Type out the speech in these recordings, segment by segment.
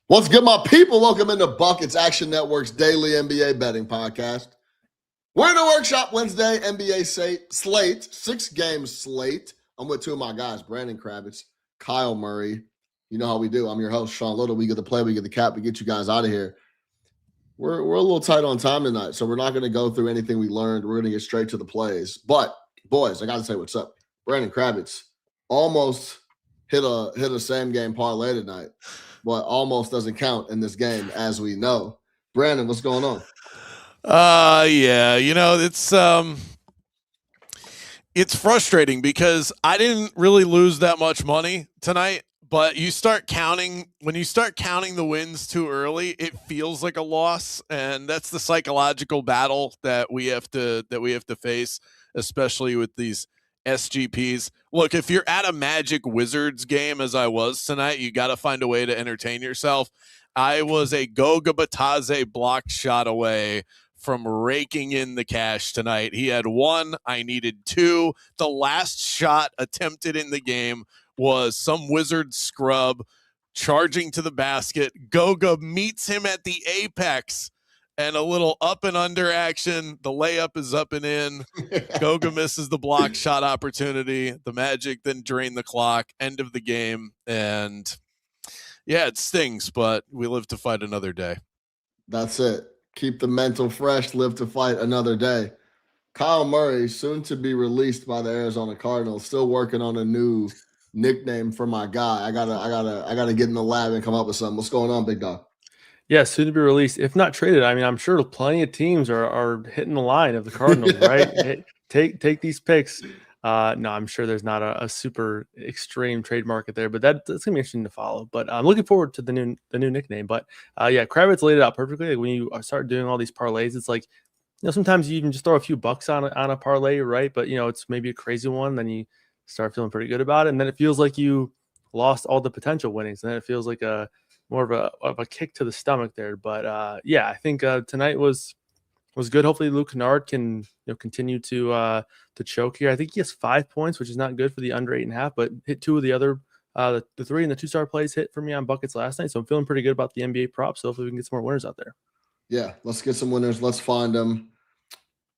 What's good, my people? Welcome into Buckets Action Network's daily NBA betting podcast. We're in a workshop Wednesday, NBA slate, 6-game slate. I'm with two of my guys, Brandon Kravitz, Kyle Murray. You know how we do. I'm your host, Sean Little. We get the play, we get the cap, we get you guys out of here. We're a little tight on time tonight, so we're not going to go through anything we learned. We're going to get straight to the plays. But, boys, I got to say what's up. Brandon Kravitz almost hit a same-game parlay tonight. But almost doesn't count in this game, as we know. Brandon, what's going on? Yeah, it's frustrating because I didn't really lose that much money tonight, but when you start counting the wins too early, it feels like a loss, and that's the psychological battle that we have to face, especially with these SGPs. Look, if you're at a Magic Wizards game, as I was tonight, you got to find a way to entertain yourself. I was a Goga Batadze block shot away from raking in the cash tonight. He had one, I needed two. The last shot attempted in the game was some Wizard scrub charging to the basket. Goga meets him at the apex, and a little up and under action. The layup is up and in. Goga misses the block shot opportunity. The Magic then drain the clock. End of the game. And yeah, it stings, but we live to fight another day. That's it. Keep the mental fresh, live to fight another day. Kyle Murray, soon to be released by the Arizona Cardinals, still working on a new nickname for my guy. I gotta get in the lab and come up with something. What's going on, big dog? Yeah, soon to be released, if not traded. I mean, I'm sure plenty of teams are hitting the line of the Cardinals, right? Take these picks. No, I'm sure there's not a super extreme trade market there, but that's gonna be interesting to follow. But I'm looking forward to the new nickname. But yeah, Kravitz laid it out perfectly. Like when you start doing all these parlays, it's like, sometimes you can just throw a few bucks on a parlay, right? But it's maybe a crazy one, then you start feeling pretty good about it, and then it feels like you lost all the potential winnings, and then it feels like more of a kick to the stomach there. But yeah, I think tonight was good. Hopefully Luke Kennard can continue to choke here. I think he has 5 points, which is not good for the under 8.5, but hit two of the other the 3 and the 2-star plays hit for me on buckets last night. So I'm feeling pretty good about the NBA props. So hopefully we can get some more winners out there. Yeah, let's get some winners. Let's find them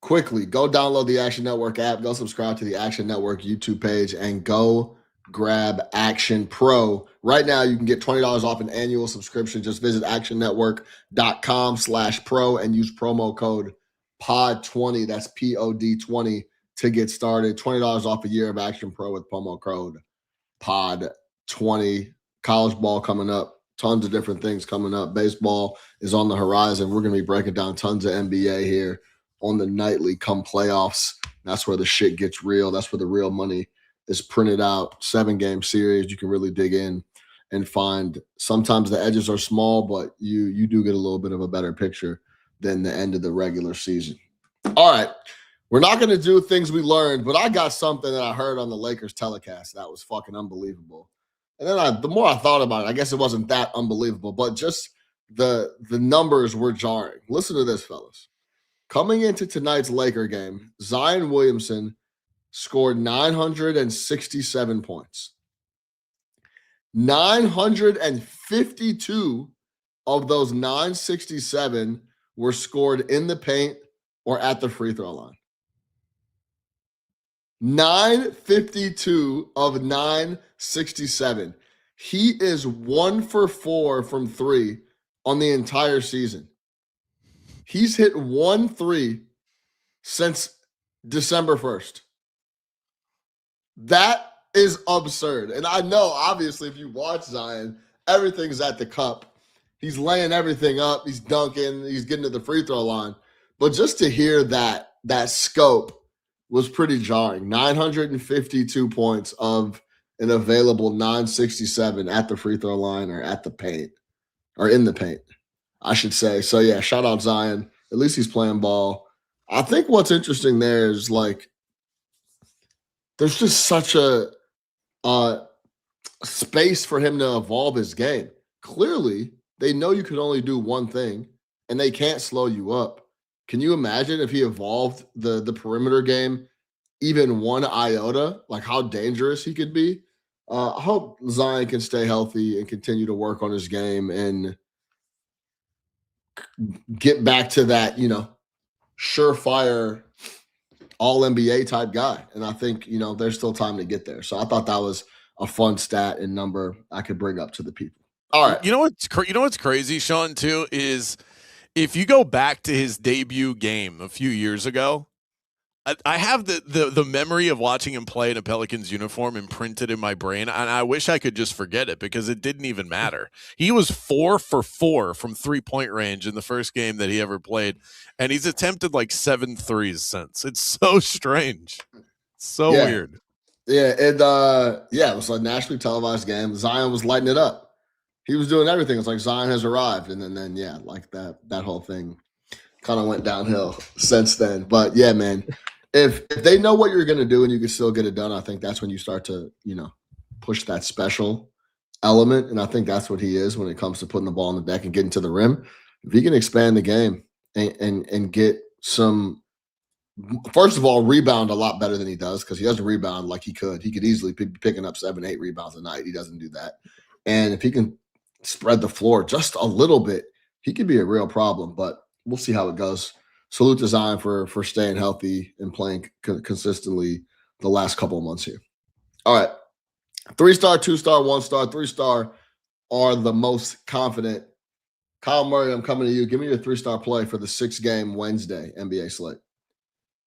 quickly. Go download the Action Network app. Go subscribe to the Action Network YouTube page and go grab Action Pro. Right now, you can get $20 off an annual subscription. Just visit actionnetwork.com/pro and use promo code POD20. That's POD20 to get started. $20 off a year of Action Pro with promo code POD20. College ball coming up. Tons of different things coming up. Baseball is on the horizon. We're going to be breaking down tons of NBA here on the nightly come playoffs. That's where the shit gets real. That's where the real money is printed out. 7-game series. You can really dig in and find sometimes the edges are small, but you do get a little bit of a better picture than the end of the regular season. All right. We're not going to do things we learned, but I got something that I heard on the Lakers telecast that was fucking unbelievable. And then the more I thought about it, I guess it wasn't that unbelievable, but just the numbers were jarring. Listen to this, fellas. Coming into tonight's Laker game, Zion Williamson scored 967 points. 952 of those 967 were scored in the paint or at the free throw line. 952 of 967. He is 1 for 4 from 3 on the entire season. He's hit 1 3 since December 1st. That is absurd. And I know, obviously, if you watch Zion, everything's at the cup. He's laying everything up. He's dunking. He's getting to the free throw line. But just to hear that scope was pretty jarring. 952 points of an available 967 at the free throw line or at the paint, or in the paint, I should say. So, yeah, shout out Zion. At least he's playing ball. I think what's interesting there is, like, there's just such a space for him to evolve his game. Clearly, they know you can only do one thing, and they can't slow you up. Can you imagine if he evolved the perimeter game even one iota, like how dangerous he could be? I hope Zion can stay healthy and continue to work on his game and get back to that, surefire all NBA type guy. And I think, there's still time to get there. So I thought that was a fun stat and number I could bring up to the people. All right. You know what's crazy, Sean, too, is if you go back to his debut game a few years ago, I have the memory of watching him play in a Pelicans uniform imprinted in my brain, and I wish I could just forget it because it didn't even matter. He was 4 for 4 from 3-point range in the first game that he ever played, and he's attempted like 7 threes since. It's so strange. So weird. Yeah, and it was a nationally televised game. Zion was lighting it up. He was doing everything. It's like Zion has arrived, and then like that whole thing kind of went downhill since then. But yeah, man, if they know what you're going to do and you can still get it done, I think that's when you start to push that special element, and I think that's what he is when it comes to putting the ball on the deck and getting to the rim. If he can expand the game and get some, first of all, rebound a lot better than he does, because he doesn't rebound like he could. He could easily be picking up 7-8 rebounds a night. He doesn't do that. And if he can spread the floor just a little bit, he could be a real problem, but we'll see how it goes. Salute to Zion for staying healthy and playing consistently the last couple of months here. All right. 3-star, 2-star, 1-star, 3-star are the most confident. Kyle Murray, I'm coming to you. Give me your 3-star play for the 6-game Wednesday NBA slate.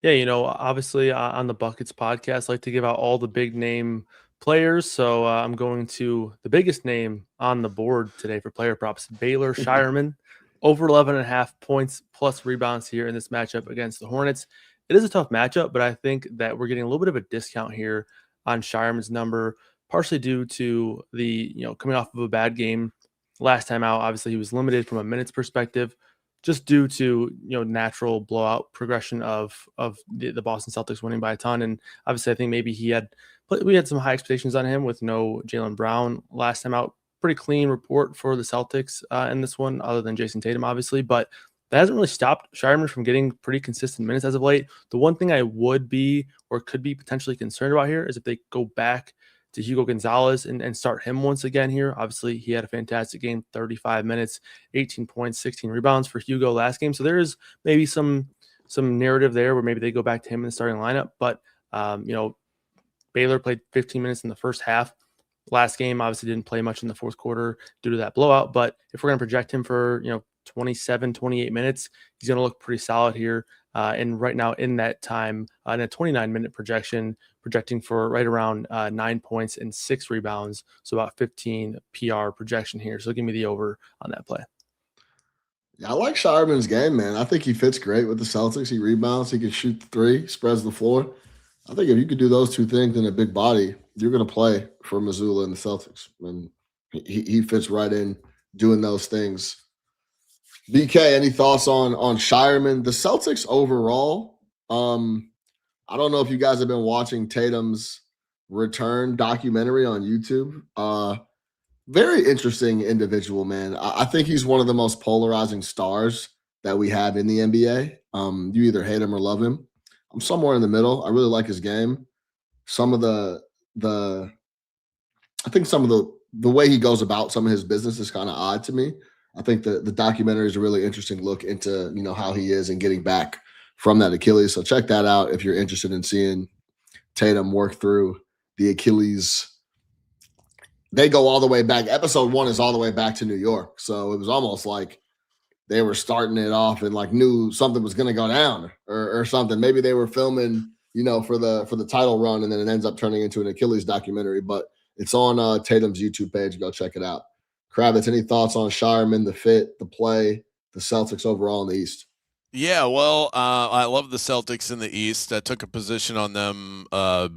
Yeah, obviously on the Buckets podcast, I like to give out all the big name players. So I'm going to the biggest name on the board today for player props, Baylor Shireman, over 11.5 points plus rebounds here in this matchup against the Hornets. It is a tough matchup, but I think that we're getting a little bit of a discount here on Shireman's number, partially due to the, coming off of a bad game last time out. Obviously, he was limited from a minutes perspective, just due to natural blowout progression of the Boston Celtics winning by a ton. And obviously, I think maybe we had some high expectations on him with no Jaylen Brown last time out. Pretty clean report for the Celtics in this one, other than Jason Tatum, obviously. But that hasn't really stopped Shireman from getting pretty consistent minutes as of late. The one thing I would be or could be potentially concerned about here is if they go back to Hugo Gonzalez and start him once again here. Obviously, he had a fantastic game, 35 minutes, 18 points, 16 rebounds for Hugo last game. So there is maybe some narrative there where maybe they go back to him in the starting lineup. But, Baylor played 15 minutes in the first half. Last game, obviously didn't play much in the fourth quarter due to that blowout. But if we're going to project him for, 27, 28 minutes, he's going to look pretty solid here. And right now in that time, in a 29-minute projecting for right around 9 points and 6 rebounds. So about 15 PR projection here. So give me the over on that play. Yeah, I like Shireman's game, man. I think he fits great with the Celtics. He rebounds, he can shoot the three, spreads the floor. I think if you could do those two things in a big body, you're going to play for Missoula and the Celtics. And he fits right in doing those things. BK, any thoughts on Shireman? The Celtics overall, I don't know if you guys have been watching Tatum's return documentary on YouTube. Very interesting individual, man. I think he's one of the most polarizing stars that we have in the NBA. You either hate him or love him. I'm somewhere in the middle. I really like his game. Some of the way he goes about some of his business is kind of odd to me. I think the documentary is a really interesting look into, how he is and getting back from that Achilles. So check that out if you're interested in seeing Tatum work through the Achilles. They go all the way back. Episode 1 is all the way back to New York. So it was almost like they were starting it off and like knew something was going to go down or something. Maybe they were filming, for the title run, and then it ends up turning into an Achilles documentary. But it's on Tatum's YouTube page. Go check it out. Kravitz, any thoughts on Shireman, the fit, the play, the Celtics overall in the East? Yeah, well, I love the Celtics in the East. I took a position on them a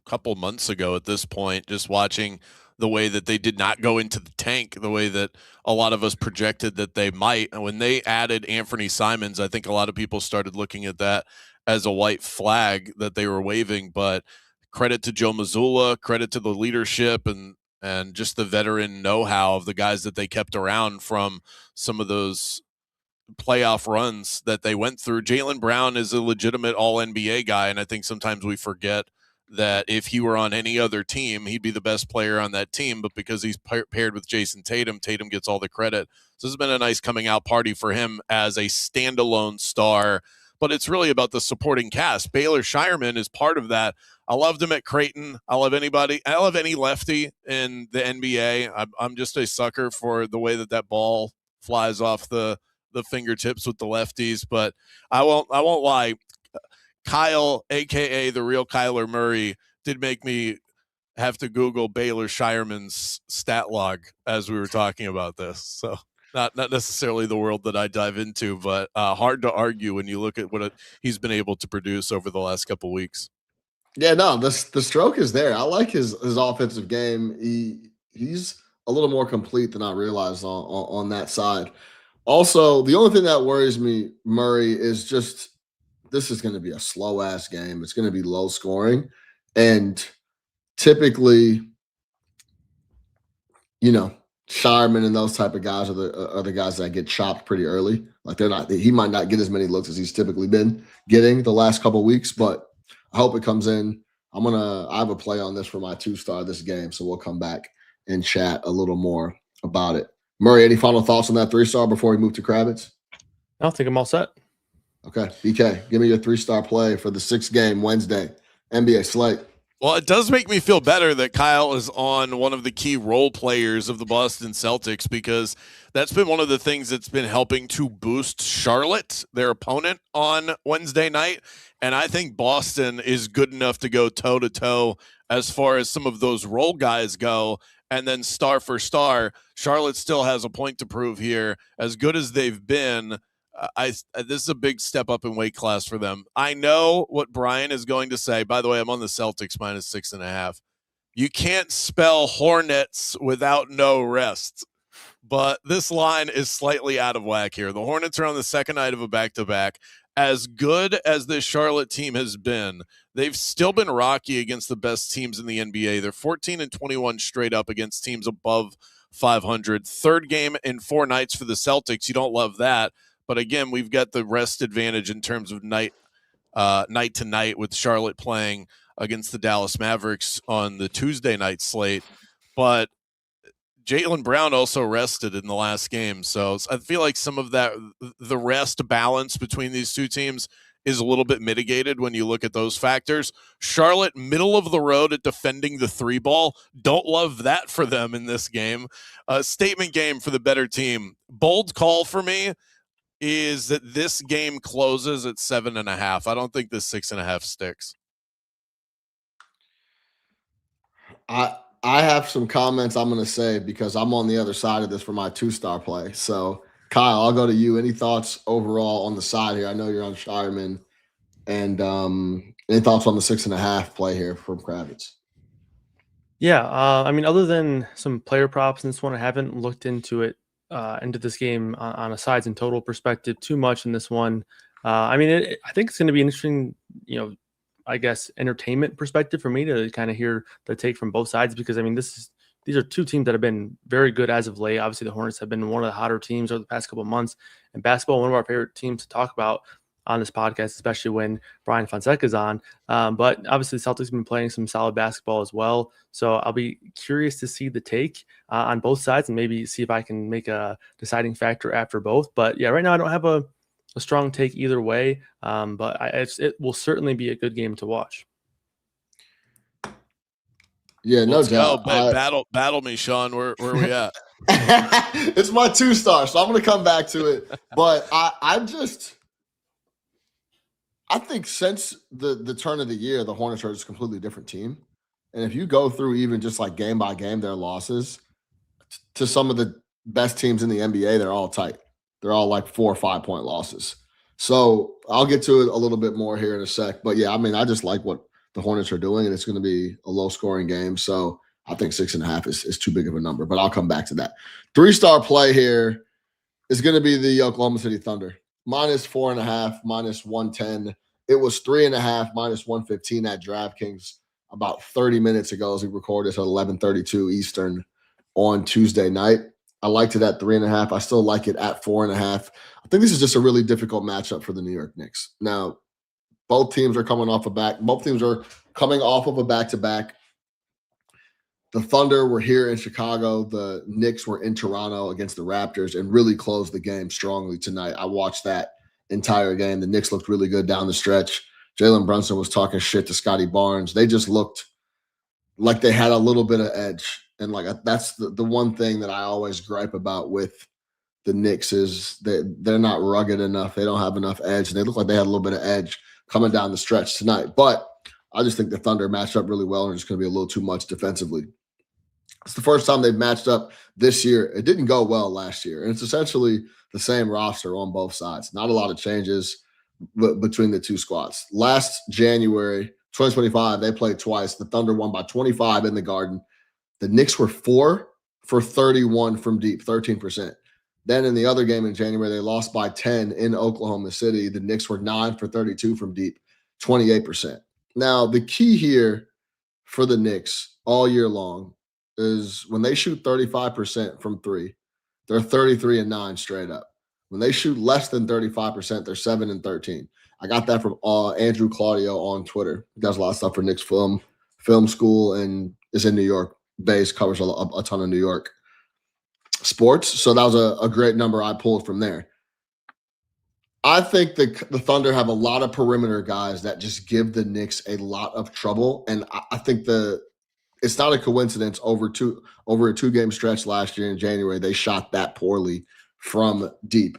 couple months ago at this point, just watching the way that they did not go into the tank, the way that a lot of us projected that they might. And when they added Anthony Simons, I think a lot of people started looking at that as a white flag that they were waving. But credit to Joe Mazzulla, credit to the leadership and just the veteran know-how of the guys that they kept around from some of those playoff runs that they went through. Jaylen Brown is a legitimate all-NBA guy, and I think sometimes we forget that if he were on any other team, he'd be the best player on that team. But because he's paired with Jason Tatum, Tatum gets all the credit. So this has been a nice coming out party for him as a standalone star. But it's really about the supporting cast. Baylor Shireman is part of that. I loved him at Creighton. I love any lefty in the NBA. I'm just a sucker for the way that ball flies off the fingertips with the lefties. But I won't lie. Kyle, aka the real Kyler Murray, did make me have to Google Baylor Shireman's stat log as we were talking about this. So not necessarily the world that I dive into, but hard to argue when you look at what he's been able to produce over the last couple weeks. Yeah, no, the stroke is there. I like his offensive game. He's a little more complete than I realized on that side. Also, the only thing that worries me, Murray, is just this is going to be a slow ass game. It's going to be low scoring, and typically, Shireman and those type of guys are the guys that get chopped pretty early. Like he might not get as many looks as he's typically been getting the last couple of weeks, but I hope it comes in. I have a play on this for my 2-star this game, so we'll come back and chat a little more about it. Murray, any final thoughts on that 3-star before we move to Kravitz? I think I'm all set. Okay, BK, give me your 3-star play for the 6th game Wednesday, NBA slate. Well, it does make me feel better that Kyle is on one of the key role players of the Boston Celtics, because that's been one of the things that's been helping to boost Charlotte, their opponent, on Wednesday night. And I think Boston is good enough to go toe-to-toe as far as some of those role guys go. And then star for star, Charlotte still has a point to prove here. As good as they've been, this is a big step up in weight class for them. I know what Brian is going to say. By the way, I'm on the Celtics -6.5. You can't spell Hornets without no rest. But this line is slightly out of whack here. The Hornets are on the second night of a back-to-back. As good as this Charlotte team has been, they've still been rocky against the best teams in the NBA. They're 14-21 straight up against teams above 500. Third game in 4 nights for the Celtics. You don't love that. But again, we've got the rest advantage in terms of night to night, with Charlotte playing against the Dallas Mavericks on the Tuesday night slate. But Jaylen Brown also rested in the last game. So I feel like some of the rest balance between these two teams is a little bit mitigated when you look at those factors. Charlotte, middle of the road at defending the 3-ball. Don't love that for them in this game. Statement game for the better team. Bold call for me is that this game closes at 7.5. I don't think this 6.5 sticks. I have some comments I'm going to say because I'm on the other side of this for my 2-star play. So, Kyle, I'll go to you. Any thoughts overall on the side here? I know you're on Shireman. And any thoughts on the 6.5 play here from Kravitz? Yeah, I mean, other than some player props in this one, I haven't looked into this game on a sides and total perspective too much in this one. I mean, I think it's going to be interesting, I guess, entertainment perspective for me to kind of hear the take from both sides, because I mean, these are two teams that have been very good as of late. Obviously, the Hornets have been one of the hotter teams over the past couple of months, and basketball, one of our favorite teams to talk about on this podcast, especially when Brian Fonseca is on. But obviously, the Celtics have been playing some solid basketball as well. So I'll be curious to see the take on both sides and maybe see if I can make a deciding factor after both. But yeah, right now I don't have a strong take either way. But it will certainly be a good game to watch. Yeah, no doubt. Battle me, Sean. Where are we at? It's my 2-star, so I'm going to come back to it. But I think since the turn of the year, the Hornets are just a completely different team. And if you go through even just like game by game, their losses to some of the best teams in the NBA, they're all tight. They're all like 4 or 5 point losses. So I'll get to it a little bit more here in a sec. But yeah, I mean, I just like what the Hornets are doing, and it's going to be a low scoring game. So I think 6.5 is too big of a number, but I'll come back to that. 3-star play here is going to be the Oklahoma City Thunder. -4.5, -110. It was 3.5, -115 at DraftKings about 30 minutes ago as we recorded at 11:32 Eastern on Tuesday night. I liked it at 3.5. I still like it at 4.5. I think this is just a really difficult matchup for the New York Knicks. Now, both teams are coming off a back. Both teams are coming off of a back-to-back. The Thunder were here in Chicago. The Knicks were in Toronto against the Raptors and really closed the game strongly tonight. I watched that entire game. The Knicks looked really good down the stretch. Jalen Brunson was talking shit to Scotty Barnes. They just looked like they had a little bit of edge. And like that's the one thing that I always gripe about with the Knicks is that they're not rugged enough. They don't have enough edge. And they look like they had a little bit of edge coming down the stretch tonight. But I just think the Thunder matched up really well and it's going to be a little too much defensively. It's the first time they've matched up this year. It didn't go well last year. And it's essentially the same roster on both sides. Not a lot of changes between the two squads. Last January, 2025, they played twice. The Thunder won by 25 in the Garden. The Knicks were 4 for 31 from deep, 13%. Then in the other game in January, they lost by 10 in Oklahoma City. The Knicks were 9 for 32 from deep, 28%. Now, the key here for the Knicks all year long is when they shoot 35% from three, they're 33-9 straight up. When they shoot less than 35%, they're 7-13. I got that from Andrew Claudio on Twitter. He does a lot of stuff for Knicks film school and is in New York based, covers a ton of New York sports. So that was a great number I pulled from there. I think the Thunder have a lot of perimeter guys that just give the Knicks a lot of trouble. And I think it's not a coincidence over a two-game stretch last year in January, they shot that poorly from deep,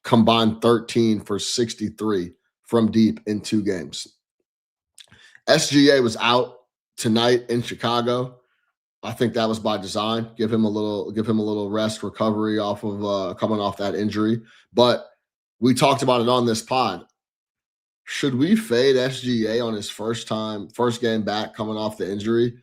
combined 13 for 63 from deep in 2 games. SGA was out tonight in Chicago. I think that was by design. Give him a little rest, recovery off of coming off that injury. But we talked about it on this pod. Should we fade SGA on his first game back coming off the injury?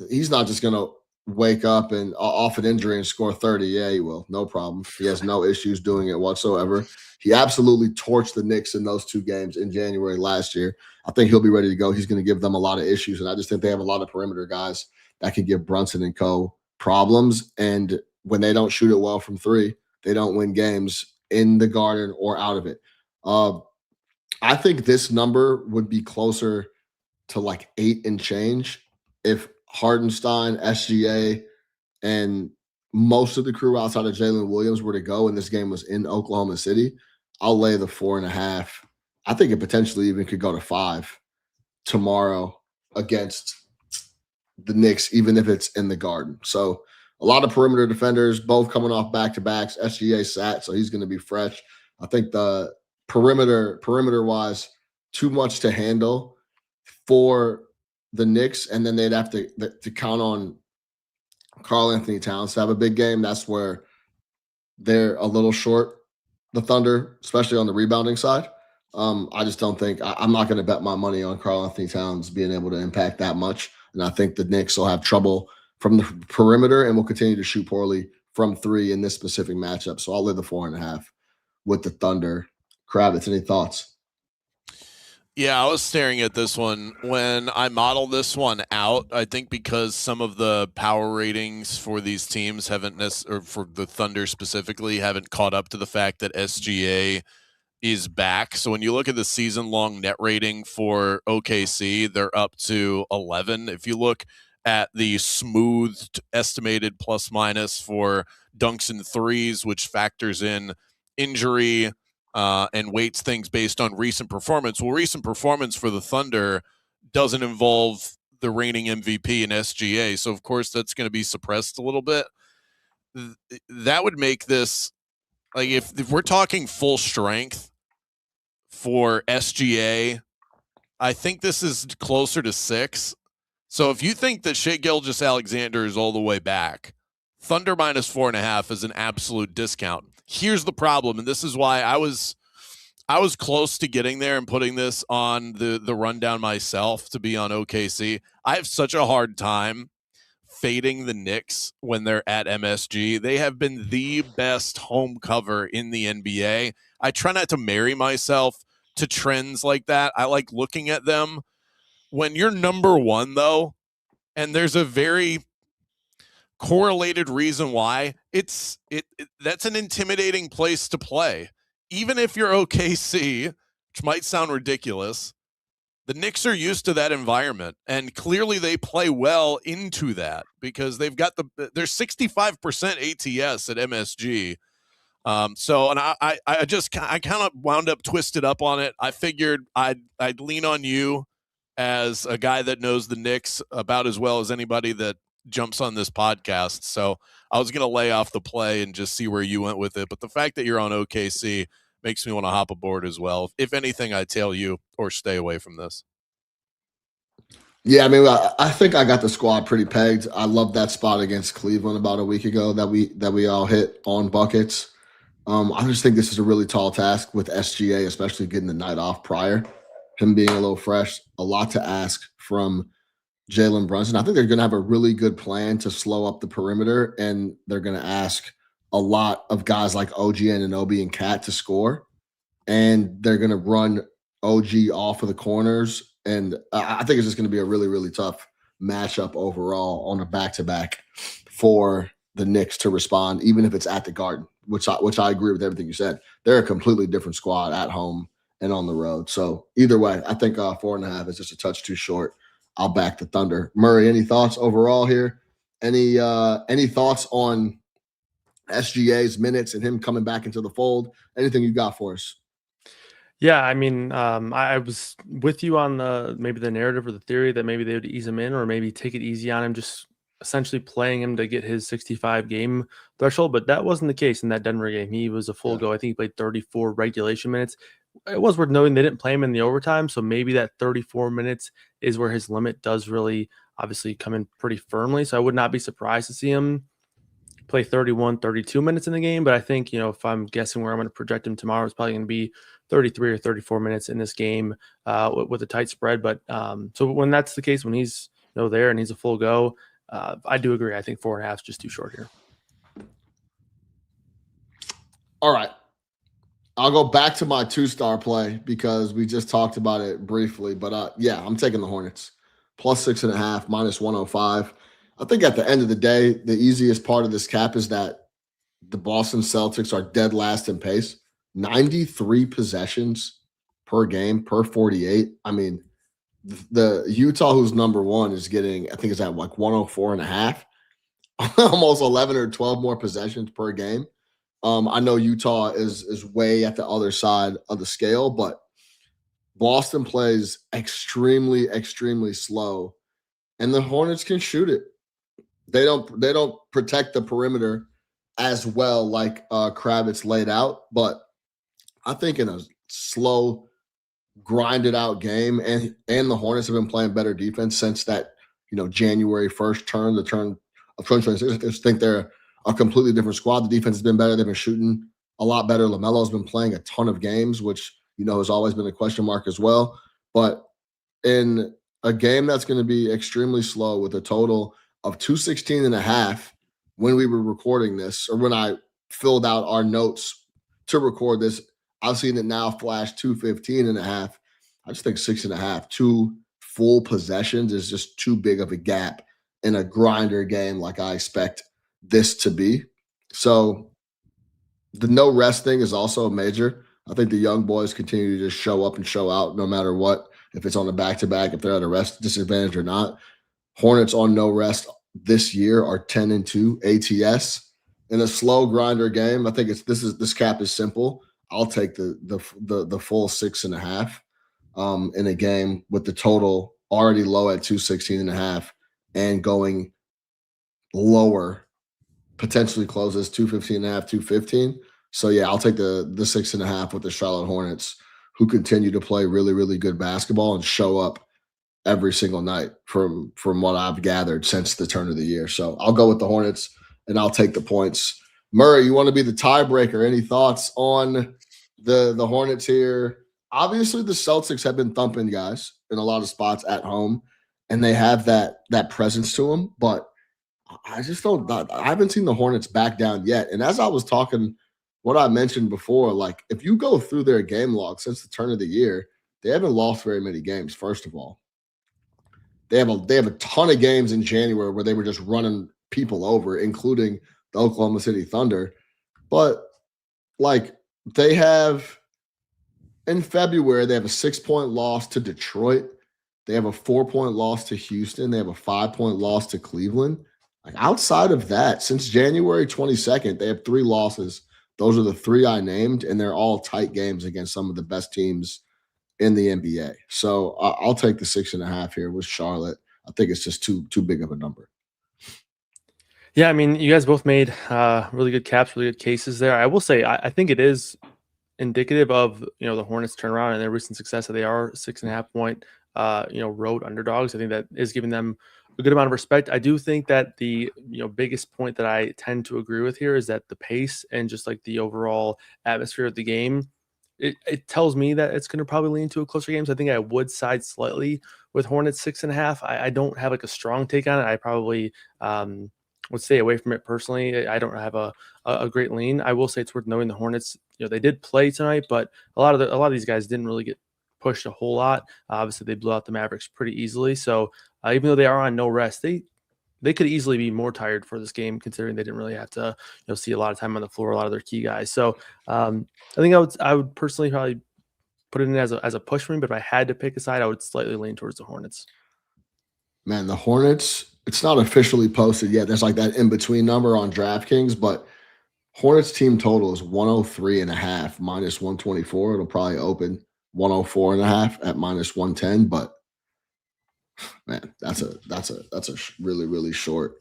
He's not just going to wake up and off an injury and score 30. Yeah, he will. No problem. He has no issues doing it whatsoever. He absolutely torched the Knicks in those 2 games in January last year. I think he'll be ready to go. He's going to give them a lot of issues, and I just think they have a lot of perimeter guys that can give Brunson and co problems. And when they don't shoot it well from 3, they don't win games in the Garden or out of it. I think this number would be closer to like 8 and change if Hardenstein, SGA, and most of the crew outside of Jalen Williams were to go and this game was in Oklahoma City. I'll lay the 4.5. I think it potentially even could go to 5 tomorrow against the Knicks, even if it's in the Garden. So a lot of perimeter defenders, both coming off back-to-backs. SGA sat, so he's going to be fresh. I think the perimeter-wise, too much to handle for the Knicks, and then they'd have to count on Karl Anthony Towns to have a big game. That's where they're a little short, the Thunder, especially on the rebounding side. I just don't think I'm not going to bet my money on Karl Anthony Towns being able to impact that much. And I think the Knicks will have trouble from the perimeter and will continue to shoot poorly from 3 in this specific matchup. So I'll lay the 4.5 with the Thunder. Kravitz, any thoughts? Yeah, I was staring at this one when I modeled this one out. I think because some of the power ratings for these teams haven't or for the Thunder specifically, haven't caught up to the fact that SGA is back. So when you look at the season-long net rating for OKC, they're up to 11. If you look at the smoothed estimated plus-minus for dunks and threes, which factors in injury and weights things based on recent performance. Well, recent performance for the Thunder doesn't involve the reigning MVP and SGA. So, of course, that's going to be suppressed a little bit. That would make this, like, if we're talking full strength for SGA, I think this is closer to 6. So if you think that Shai Gilgeous-Alexander is all the way back, Thunder minus 4.5 is an absolute discount. Here's the problem, and this is why I was close to getting there and putting this on the rundown myself to be on OKC. I have such a hard time fading the Knicks when they're at MSG. They have been the best home cover in the NBA. I try not to marry myself to trends like that. I like looking at them. When you're number 1, though, and there's a very correlated reason why, that's an intimidating place to play. Even if you're OKC, which might sound ridiculous, The Knicks are used to that environment, and clearly they play well into that because they've got they're 65% ATS at MSG. So, and I kind of wound up twisted up on it. I figured I'd lean on you as a guy that knows the Knicks about as well as anybody that jumps on this podcast. So I was going to lay off the play and just see where you went with it. But the fact that you're on OKC makes me want to hop aboard as well. If anything, I tell you or stay away from this. Yeah, I mean, I think I got the squad pretty pegged. I love that spot against Cleveland about a week ago that we all hit on buckets. I just think this is a really tall task with SGA, especially getting the night off prior. Him being a little fresh, a lot to ask from Jalen Brunson. I think they're going to have a really good plan to slow up the perimeter, and they're going to ask a lot of guys like OG Anunoby and Cat to score, and they're going to run OG off of the corners. And I think it's just going to be a really, really tough matchup overall on a back-to-back for the Knicks to respond, even if it's at the Garden, which I agree with everything you said. They're a completely different squad at home and on the road. So either way, I think 4.5 is just a touch too short. I'll back the Thunder. Murray, any thoughts overall here? Any thoughts on SGA's minutes and him coming back into the fold? Anything you got for us? Yeah, I mean, I was with you on maybe the narrative or the theory that maybe they would ease him in or maybe take it easy on him, just essentially playing him to get his 65 game threshold. But that wasn't the case in that Denver game. He was a full go. I think he played 34 regulation minutes. It was worth noting they didn't play him in the overtime, so maybe that 34 minutes is where his limit does really obviously come in pretty firmly. So I would not be surprised to see him play 31, 32 minutes in the game. But I think, if I'm guessing where I'm going to project him tomorrow, it's probably going to be 33 or 34 minutes in this game with a tight spread. But so when that's the case, when he's there and he's a full go, I do agree. I think 4.5 is just too short here. All right. I'll go back to my 2-star play because we just talked about it briefly. But yeah, I'm taking the Hornets. Plus 6.5, minus 105. I think at the end of the day, the easiest part of this cap is that the Boston Celtics are dead last in pace. 93 possessions per game, per 48. I mean, the Utah, who's number one, is getting, I think it's at like 104.5. Almost 11 or 12 more possessions per game. I know Utah is way at the other side of the scale, but Boston plays extremely, extremely slow, and the Hornets can shoot it. They don't protect the perimeter as well like Kravitz laid out, but I think in a slow, grinded out game, and the Hornets have been playing better defense since that January 1st turn, the turn of 2026. I just think they're a completely different squad. The defense has been better. They've been shooting a lot better. LaMelo's been playing a ton of games, which has always been a question mark as well. But in a game that's going to be extremely slow with a total of 216.5 when we were recording this, or when I filled out our notes to record this, I've seen it now flash 215.5. I just think 6.5, 2 full possessions is just too big of a gap in a grinder game like I expect this to be. So the no rest thing is also a major. I think the young boys continue to just show up and show out no matter what, if it's on a back-to-back, if they're at a rest disadvantage or not. Hornets on no rest this year are 10-2 ATS. In a slow grinder game, I think this cap is simple. I'll take the full 6.5 in a game with the total already low at 216.5 and going lower, potentially closes 215.5, 215. So yeah, I'll take the 6.5 with the Charlotte Hornets, who continue to play really, really good basketball and show up every single night from what I've gathered since the turn of the year. So I'll go with the Hornets and I'll take the points. Murray, you want to be the tiebreaker? Any thoughts on the Hornets here? Obviously, the Celtics have been thumping guys in a lot of spots at home, and they have that presence to them. But I just don't. I haven't seen the Hornets back down yet. And as I was talking, what I mentioned before, like if you go through their game log since the turn of the year, they haven't lost very many games. First of all, they have a ton of games in January where they were just running people over, including the Oklahoma City Thunder. But like they have in February, they have a 6-point loss to Detroit. They have a 4-point loss to Houston. They have a 5-point loss to Cleveland. Like outside of that, since January 22nd, they have 3 losses. Those are the 3 I named, and they're all tight games against some of the best teams in the NBA. So I'll take the 6.5 here with Charlotte. I think it's just too big of a number. Yeah, I mean, you guys both made really good caps, really good cases there. I will say, I think it is indicative of the Hornets turnaround and their recent success that they are 6.5 point road underdogs. I think that is giving them a good amount of respect. I do think that the biggest point that I tend to agree with here is that the pace and just like the overall atmosphere of the game, it tells me that it's going to probably lean to a closer game. So I think I would side slightly with Hornets 6.5. I don't have like a strong take on it. I probably would stay away from it personally. I don't have a great lean. I will say it's worth knowing the Hornets, they did play tonight, but a lot of these guys didn't really get pushed a whole lot. Obviously, they blew out the Mavericks pretty easily. So even though they are on no rest, they could easily be more tired for this game, considering they didn't really have to see a lot of time on the floor, a lot of their key guys. So I think I would personally probably put it in as a push for me. But if I had to pick a side, I would slightly lean towards the Hornets. Man, the Hornets, it's not officially posted yet. There's like that in-between number on DraftKings, but Hornets team total is 103.5 minus 124. It'll probably open 104.5 at minus 110, but man, that's a really, really short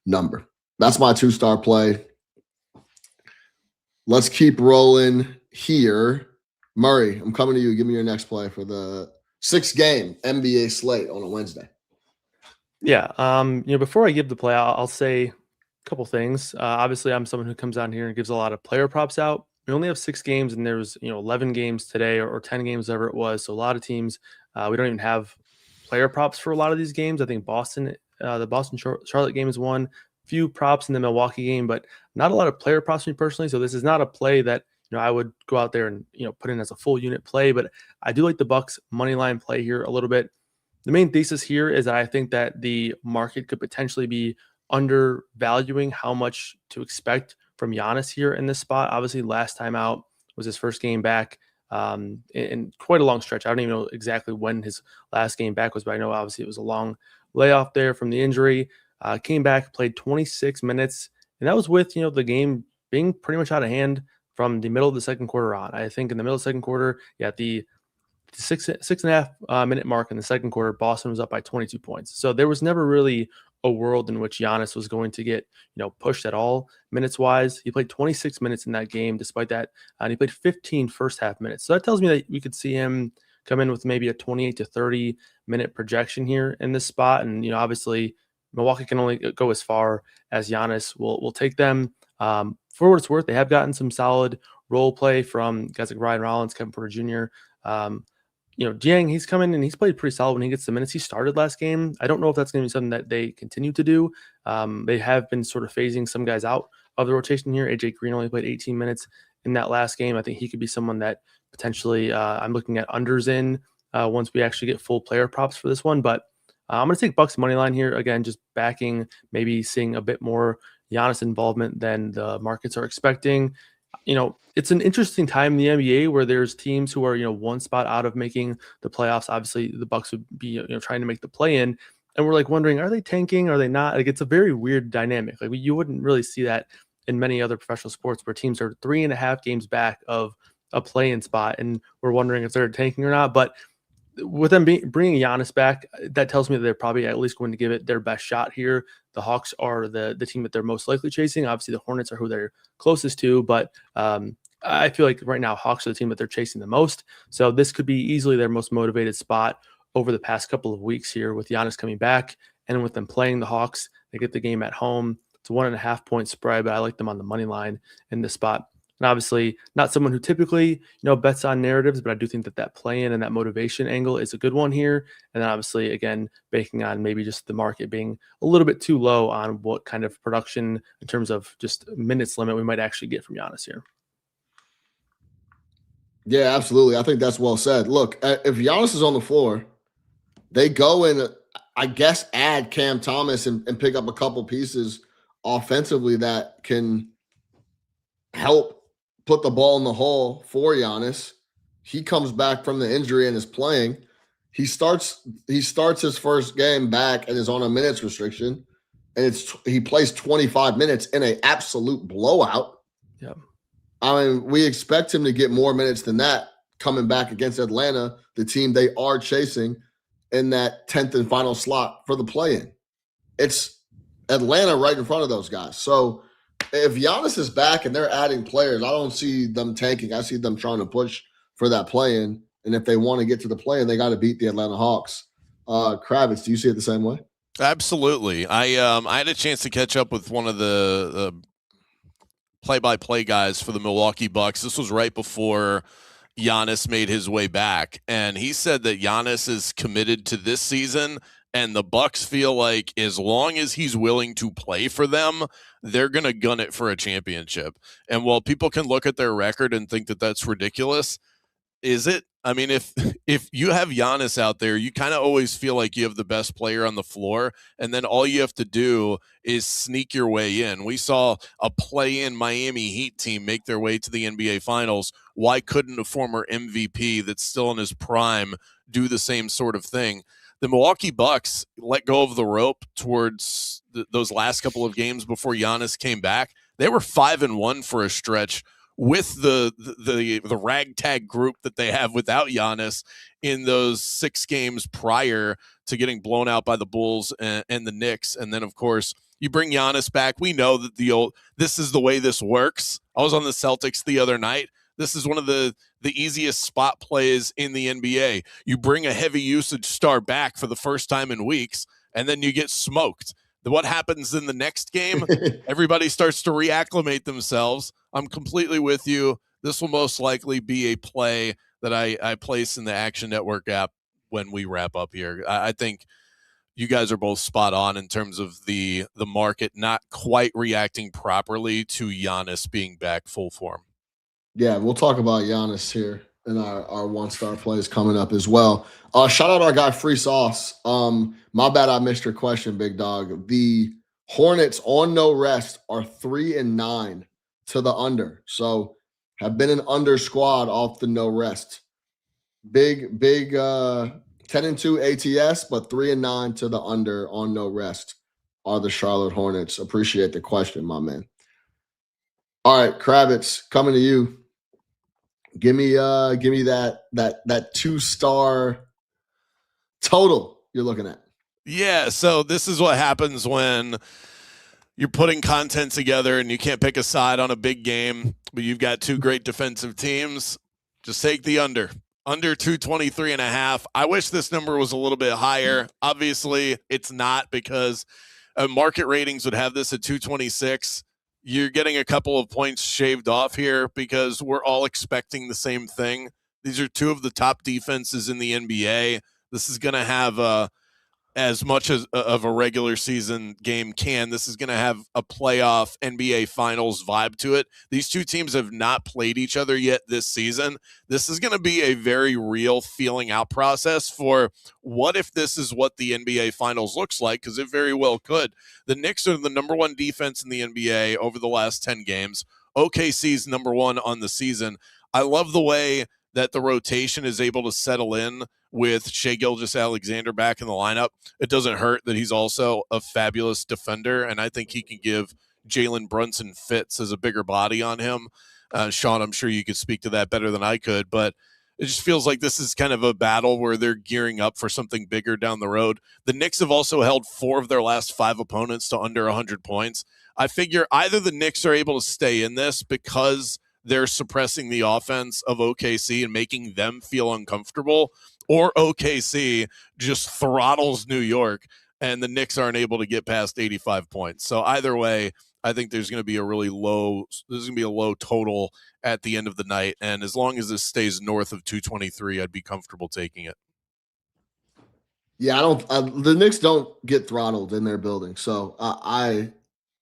number. That's my 2-star play. Let's keep rolling here. Murray, I'm coming to you. Give me your next play for the 6-game NBA slate on a Wednesday. Yeah. Before I give the play, I'll say a couple things. Obviously, I'm someone who comes down here and gives a lot of player props out. We only have 6 games, and there was 11 games today or 10 games, whatever it was. So a lot of teams, we don't even have player props for a lot of these games. I think the Boston Charlotte game is one. Few props in the Milwaukee game, but not a lot of player props for me personally. So this is not a play that I would go out there and put in as a full unit play. But I do like the Bucks money line play here a little bit. The main thesis here is that I think that the market could potentially be undervaluing how much to expect from Giannis here in this spot. Obviously, last time out was his first game back in quite a long stretch. I don't even know exactly when his last game back was, but I know obviously it was a long layoff there from the injury. Came back, played 26 minutes, and that was with the game being pretty much out of hand from the middle of the second quarter on. I think in the middle of the second quarter, at the 6.5 minute mark in the second quarter, Boston was up by 22 points. So there was never really a world in which Giannis was going to get pushed at all minutes wise. He played 26 minutes in that game. Despite that, and he played 15 first half minutes. So that tells me that we could see him come in with maybe a 28 to 30 minute projection here in this spot. And obviously Milwaukee can only go as far as Giannis will take them. For what it's worth, they have gotten some solid role play from guys like Ryan Rollins, Kevin Porter Jr. Jiang, he's come in and he's played pretty solid when he gets the minutes. He started last game. I don't know if that's going to be something that they continue to do. They have been sort of phasing some guys out of the rotation here. AJ Green only played 18 minutes in that last game. I think he could be someone that potentially I'm looking at unders in once we actually get full player props for this one. But I'm going to take Bucks money line here. Again, just backing, maybe seeing a bit more Giannis involvement than the markets are expecting. It's an interesting time in the NBA where there's teams who are, one spot out of making the playoffs. Obviously, the Bucks would be, trying to make the play-in, and we're like wondering, are they tanking? Are they not? Like, it's a very weird dynamic. Like, you wouldn't really see that in many other professional sports where teams are 3.5 games back of a play-in spot, and we're wondering if they're tanking or not. But with them bringing Giannis back, that tells me that they're probably at least going to give it their best shot here. The Hawks are the team that they're most likely chasing. Obviously, the Hornets are who they're closest to, but I feel like right now Hawks are the team that they're chasing the most. So this could be easily their most motivated spot over the past couple of weeks here with Giannis coming back and with them playing the Hawks. They get the game at home. It's a 1.5 point spread, but I like them on the money line in this spot. And obviously, not someone who typically, bets on narratives, but I do think that play-in and that motivation angle is a good one here. And then obviously, again, banking on maybe just the market being a little bit too low on what kind of production in terms of just minutes limit we might actually get from Giannis here. Yeah, absolutely. I think that's well said. Look, if Giannis is on the floor, they go and, I guess, add Cam Thomas and pick up a couple pieces offensively that can help put the ball in the hole for Giannis. He comes back from the injury and is playing. he starts his first game back and is on a minutes restriction, and he plays 25 minutes in an absolute blowout. Yeah. I mean, we expect him to get more minutes than that coming back against Atlanta, the team they are chasing in that 10th and final slot for the play-in. It's Atlanta right in front of those guys. So if Giannis is back and they're adding players, I don't see them tanking. I see them trying to push for that play-in. And if they want to get to the play-in, they got to beat the Atlanta Hawks. Kravitz, do you see it the same way? Absolutely. I had a chance to catch up with one of the play-by-play guys for the Milwaukee Bucks. This was right before Giannis made his way back, and he said that Giannis is committed to this season, and the Bucks feel like as long as he's willing to play for them, they're going to gun it for a championship. And while people can look at their record and think that that's ridiculous, is it? I mean, if you have Giannis out there, you kind of always feel like you have the best player on the floor, and then all you have to do is sneak your way in. We saw a play-in Miami Heat team make their way to the NBA Finals. Why couldn't a former MVP that's still in his prime do the same sort of thing? The Milwaukee Bucks let go of the rope towards those last couple of games before Giannis came back. They were 5-1 for a stretch with the ragtag group that they have without Giannis in those 6 games prior to getting blown out by the Bulls and the Knicks. And then, of course, you bring Giannis back. We know that this is the way this works. I was on the Celtics the other night. This is one of the easiest spot plays in the NBA. You bring a heavy usage star back for the first time in weeks, and then you get smoked. What happens in the next game? Everybody starts to reacclimate themselves. I'm completely with you. This will most likely be a play that I place in the Action Network app when we wrap up here. I think you guys are both spot on in terms of the market not quite reacting properly to Giannis being back full form. Yeah, we'll talk about Giannis here and our one-star plays coming up as well. Shout out our guy Free Sauce. My bad, I missed your question, big dog. The Hornets on no rest are 3-9 to the under, so have been an under squad off the no rest. Big 10-2 ATS, but 3-9 to the under on no rest are the Charlotte Hornets. Appreciate the question, my man. All right, Kravitz, coming to you. Give me that 2-star total you're looking at. Yeah, so this is what happens when you're putting content together and you can't pick a side on a big game, but you've got 2 great defensive teams. Just take the under 223.5. I wish this number was a little bit higher. Obviously, it's not, because market ratings would have this at 226. You're getting a couple of points shaved off here because we're all expecting the same thing. These are 2 of the top defenses in the NBA. This is going to have as much as of a regular season game can. This is going to have a playoff NBA Finals vibe to it. These 2 teams have not played each other yet this season. This is going to be a very real feeling out process for what if this is what the NBA Finals looks like, because it very well could. The Knicks are the number 1 defense in the NBA over the last 10 games. OKC's number 1 on the season. I love the way that the rotation is able to settle in with Shai Gilgeous-Alexander back in the lineup. It doesn't hurt that he's also a fabulous defender, and I think he can give Jalen Brunson fits as a bigger body on him. Sean, I'm sure you could speak to that better than I could, but it just feels like this is kind of a battle where they're gearing up for something bigger down the road. The Knicks have also held 4 of their last 5 opponents to under 100 points. I figure either the Knicks are able to stay in this because they're suppressing the offense of OKC and making them feel uncomfortable, or OKC just throttles New York and the Knicks aren't able to get past 85 points. So either way, I think there's going to be a low total at the end of the night. And as long as this stays north of 223, I'd be comfortable taking it. Yeah, the Knicks don't get throttled in their building. So I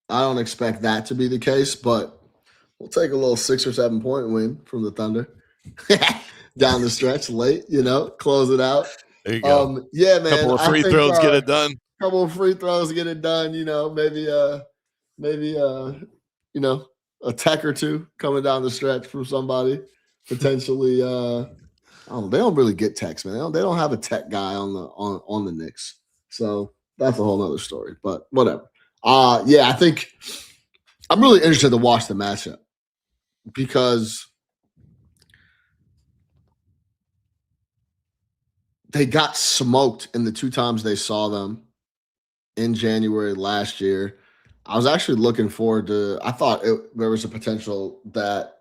don't expect that to be the case, but we'll take a little 6 or 7 point win from the Thunder down the stretch late, close it out. There you go. Yeah, man. Couple of free throws get it done. Couple of free throws get it done. Maybe a tech or 2 coming down the stretch from somebody potentially They don't really get techs, man. They don't have a tech guy on the Knicks. So that's a whole nother story. But whatever. Yeah, I think I'm really interested to watch the matchup because they got smoked in the 2 times they saw them in January last year. I was actually looking forward to. I thought there was a potential that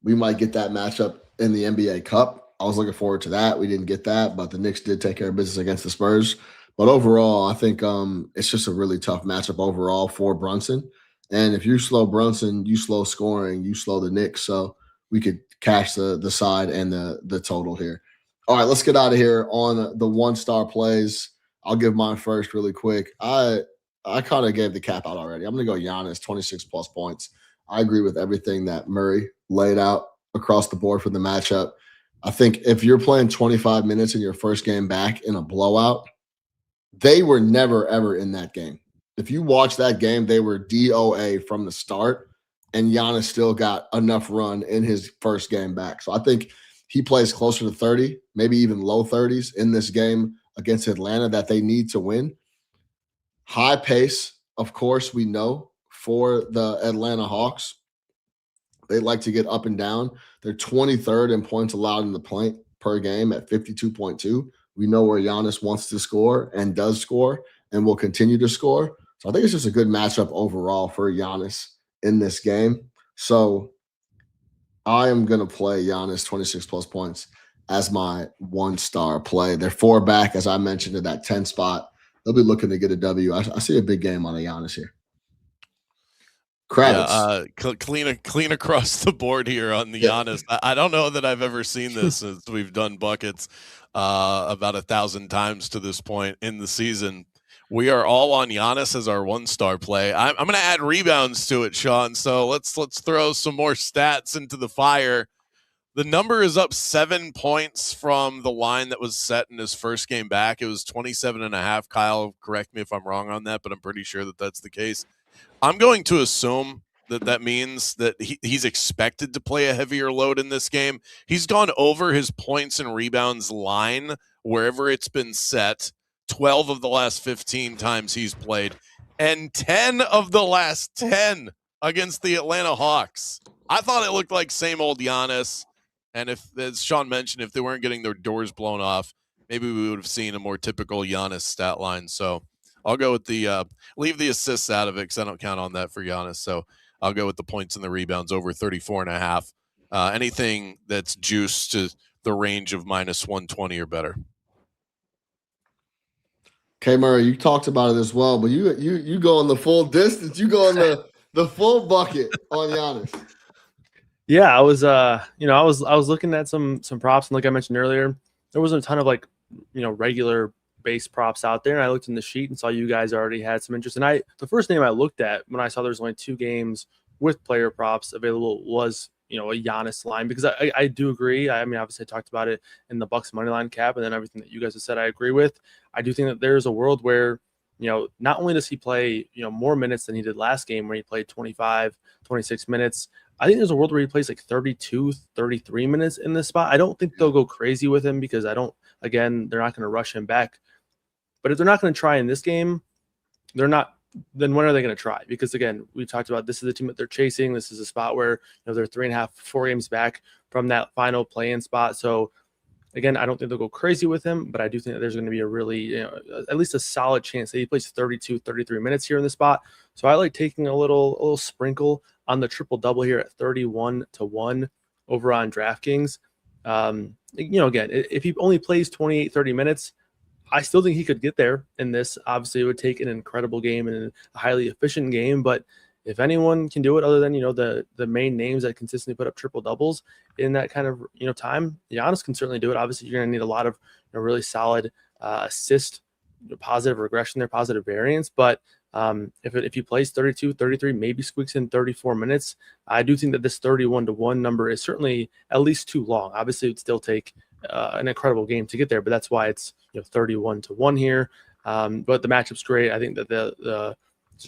we might get that matchup in the NBA Cup. I was looking forward to that. We didn't get that, but the Knicks did take care of business against the Spurs. But overall, I think it's just a really tough matchup overall for Brunson. And if you slow Brunson, you slow scoring, you slow the Knicks. So we could cash the side and the total here. All right, let's get out of here on the 1-star plays. I'll give mine first really quick. I kind of gave the cap out already. I'm going to go Giannis, 26+ points. I agree with everything that Murray laid out across the board for the matchup. I think if you're playing 25 minutes in your first game back in a blowout, they were never, ever in that game. If you watch that game, they were DOA from the start, and Giannis still got enough run in his first game back. So I think he plays closer to 30, maybe even low 30s in this game against Atlanta that they need to win. High pace, of course, we know for the Atlanta Hawks. They like to get up and down. They're 23rd in points allowed in the paint per game at 52.2. We know where Giannis wants to score and does score and will continue to score. So I think it's just a good matchup overall for Giannis in this game. So I am going to play Giannis 26+ points as my 1-star play. They're 4 back, as I mentioned, in that 10 spot. They'll be looking to get a W. I see a big game on a Giannis here. Kravitz. Yeah, clean across the board here on the Giannis. I don't know that I've ever seen this since we've done buckets about 1,000 times to this point in the season. We are all on Giannis as our 1-star play. I'm going to add rebounds to it, Sean. So let's throw some more stats into the fire. The number is up 7 points from the line that was set in his first game back. It was 27.5. Kyle, correct me if I'm wrong on that, but I'm pretty sure that that's the case. I'm going to assume that means that he's expected to play a heavier load in this game. He's gone over his points and rebounds line wherever it's been set 12 of the last 15 times he's played, and 10 of the last 10 against the Atlanta Hawks. I thought it looked like same old Giannis, and if, as Sean mentioned, if they weren't getting their doors blown off, maybe we would have seen a more typical Giannis stat line. So I'll go with the leave the assists out of it because I don't count on that for Giannis. So I'll go with the points and the rebounds over 34.5. Anything that's juiced to the range of -120 or better. Okay, Murray, you talked about it as well, but you go on the full distance. You go on the full bucket on Giannis. Yeah, I was looking at some props, and like I mentioned earlier, there wasn't a ton of regular base props out there. And I looked in the sheet and saw you guys already had some interest. And the first name I looked at when I saw there's only 2 games with player props available was a Giannis line, because I do agree. I mean, obviously I talked about it in the Bucks money line cap, and then everything that you guys have said I agree with. I do think that there's a world where not only does he play more minutes than he did last game, where he played 25, 26 minutes. I think there's a world where he plays like 32, 33 minutes in this spot. I don't think they'll go crazy with him because they're not going to rush him back. But if they're not going to try in this game, then when are they going to try? Because again, we talked about this is the team that they're chasing. This is a spot where they're 3.5, 4 games back from that final play-in spot. So again, I don't think they'll go crazy with him, but I do think that there's going to be a really, at least a solid chance that he plays 32, 33 minutes here in the spot. So I like taking a little sprinkle on the triple-double here at 31-1 over on DraftKings. Again, if he only plays 28, 30 minutes, I still think he could get there in this. Obviously, it would take an incredible game and a highly efficient game, but if anyone can do it other than, the main names that consistently put up triple doubles in that kind of, time, Giannis can certainly do it. Obviously, you're going to need a lot of really solid assist, positive regression there, positive variance. But if he plays 32, 33, maybe squeaks in 34 minutes, I do think that this 31-1 number is certainly at least too long. Obviously, it would still take an incredible game to get there, but that's why it's 31-1 here. But the matchup's great. I think that there's a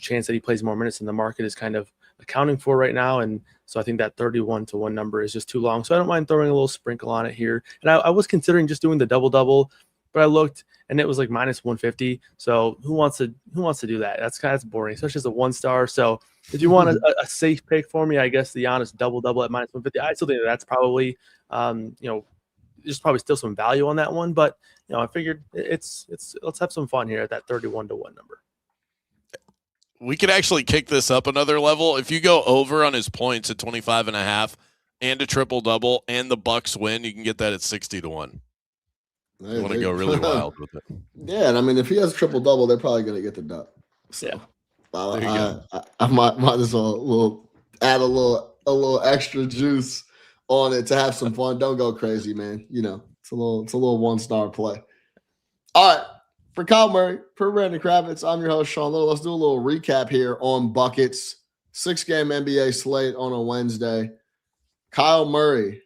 chance that he plays more minutes, and the market is kind of accounting for right now. And so I think that 31-1 number is just too long. So I don't mind throwing a little sprinkle on it here. And I was considering just doing the double, but I looked and it was like minus 150. So who wants to do that? That's boring, especially as a 1-star. So if you want a safe pick for me, I guess the Giannis double at minus 150. I still think that's probably, there's probably still some value on that one. But I figured it's let's have some fun here at that 31-1 number. We could actually kick this up another level. If you go over on his points at 25.5 and a triple-double and the Bucks win, you can get that at 60-1. You want to go really wild with it. Yeah, and I mean, if he has a triple-double, they're probably going to get the dub. So, yeah. I might as well add a little extra juice on it to have some fun. Don't go crazy, man. It's a little 1-star play. All right. For Kyle Murray, for Brandon Kravitz, I'm your host, Sean Little. Let's do a little recap here on buckets. 6-game NBA slate on a Wednesday. Kyle Murray,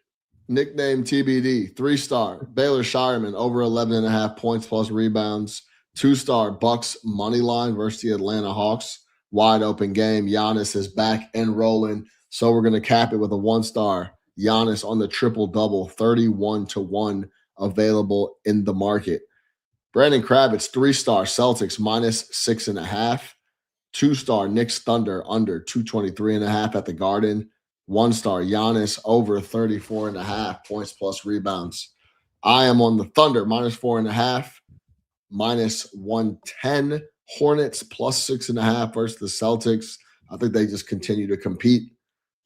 nickname TBD, 3-star. Baylor Shireman, over 11.5 points plus rebounds. 2-star Bucks money line versus the Atlanta Hawks. Wide open game. Giannis is back and rolling. So we're going to cap it with a 1-star. Giannis on the triple-double, 31-1 available in the market. Brandon Kravitz, 3-star Celtics, minus 6.5. 2-star Knicks Thunder, under 223.5 at the Garden. 1-star Giannis, over 34.5 points plus rebounds. I am on the Thunder, minus 4.5, minus 110. Hornets, plus 6.5 versus the Celtics. I think they just continue to compete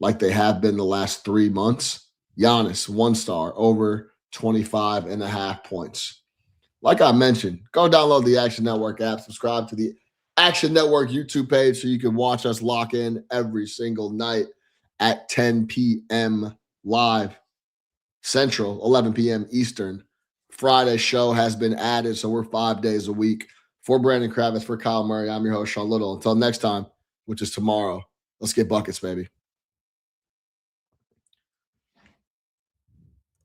like they have been the last 3 months. Giannis, 1-star, over 25.5 points. Like I mentioned, go download the Action Network app, subscribe to the Action Network YouTube page so you can watch us lock in every single night at 10 p.m. live Central, 11 p.m. Eastern. Friday show has been added, so we're 5 days a week. For Brandon Kravitz, for Kyle Murray, I'm your host, Sean Little. Until next time, which is tomorrow, let's get buckets, baby.